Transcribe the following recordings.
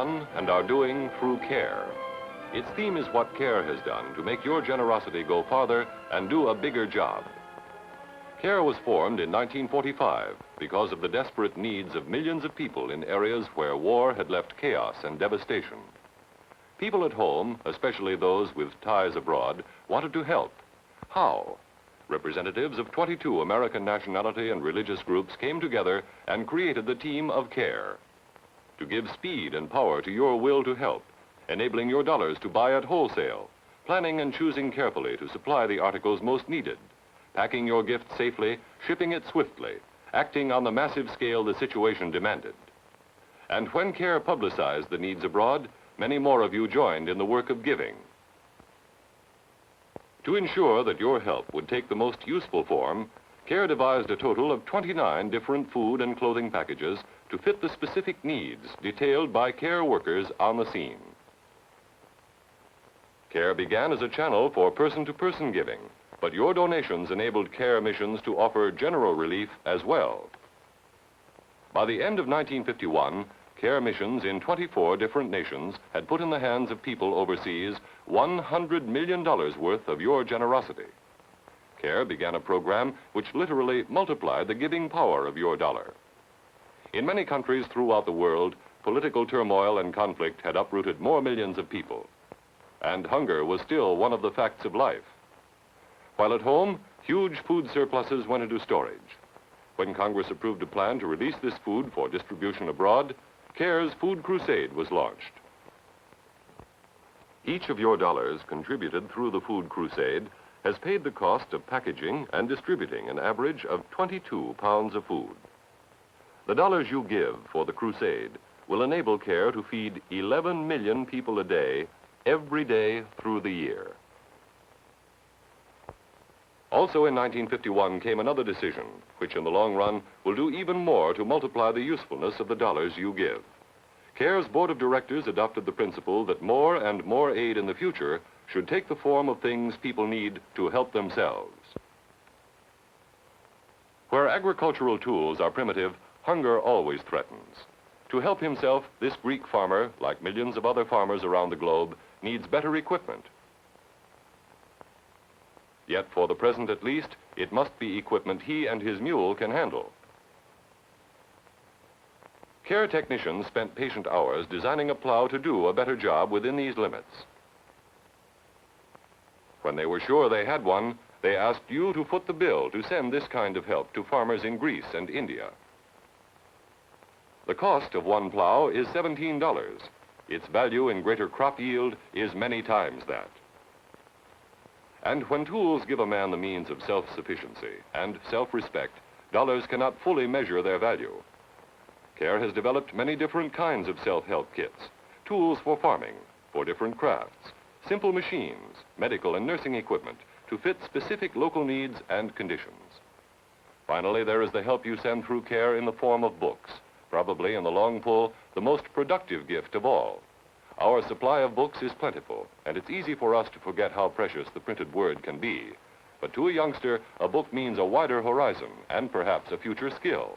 done and are doing through CARE. Its theme is what CARE has done to make your generosity go farther and do a bigger job. CARE was formed in 1945 because of the desperate needs of millions of people in areas where war had left chaos and devastation. People at home, especially those with ties abroad, wanted to help. How? Representatives of 22 American nationality and religious groups came together and created the team of CARE to give speed and power to your will to help, enabling your dollars to buy at wholesale, planning and choosing carefully to supply the articles most needed, packing your gift safely, shipping it swiftly, acting on the massive scale the situation demanded. And when CARE publicized the needs abroad, many more of you joined in the work of giving. To ensure that your help would take the most useful form, CARE devised a total of 29 different food and clothing packages to fit the specific needs detailed by CARE workers on the scene. CARE began as a channel for person-to-person giving, but your donations enabled CARE missions to offer general relief as well. By the end of 1951, CARE missions in 24 different nations had put in the hands of people overseas $100 million worth of your generosity. CARE began a program which literally multiplied the giving power of your dollar. In many countries throughout the world, political turmoil and conflict had uprooted more millions of people, and hunger was still one of the facts of life. While at home, huge food surpluses went into storage. When Congress approved a plan to release this food for distribution abroad, CARE's Food Crusade was launched. Each of your dollars contributed through the Food Crusade has paid the cost of packaging and distributing an average of 22 pounds of food. The dollars you give for the crusade will enable CARE to feed 11 million people a day, every day through the year. Also in 1951 came another decision, which in the long run will do even more to multiply the usefulness of the dollars you give. CARE's board of directors adopted the principle that more and more aid in the future should take the form of things people need to help themselves. Where agricultural tools are primitive, hunger always threatens. To help himself, this Greek farmer, like millions of other farmers around the globe, needs better equipment. Yet, for the present at least, it must be equipment he and his mule can handle. CARE technicians spent patient hours designing a plow to do a better job within these limits. When they were sure they had one, they asked you to foot the bill to send this kind of help to farmers in Greece and India. The cost of one plow is $17. Its value in greater crop yield is many times that. And when tools give a man the means of self-sufficiency and self-respect, dollars cannot fully measure their value. CARE has developed many different kinds of self-help kits, tools for farming, for different crafts, simple machines, medical and nursing equipment to fit specific local needs and conditions. Finally, there is the help you send through CARE in the form of books, probably in the long pull, the most productive gift of all. Our supply of books is plentiful, and it's easy for us to forget how precious the printed word can be. But to a youngster, a book means a wider horizon and perhaps a future skill.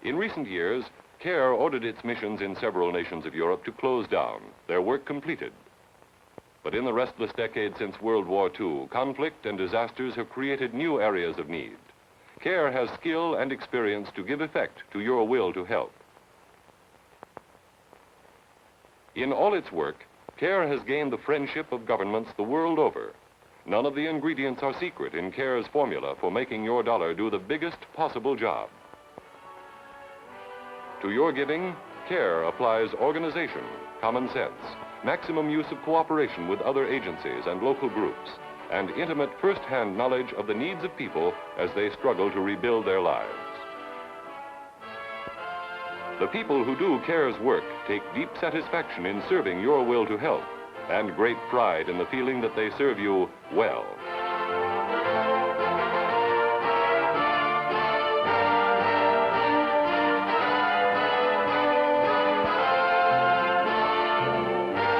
In recent years, CARE ordered its missions in several nations of Europe to close down, their work completed. But in the restless decade since World War II, conflict and disasters have created new areas of need. CARE has skill and experience to give effect to your will to help. In all its work, CARE has gained the friendship of governments the world over. None of the ingredients are secret in CARE's formula for making your dollar do the biggest possible job. To your giving, CARE applies organization, common sense, maximum use of cooperation with other agencies and local groups, and intimate first-hand knowledge of the needs of people as they struggle to rebuild their lives. The people who do CARE's work take deep satisfaction in serving your will to help, and great pride in the feeling that they serve you well.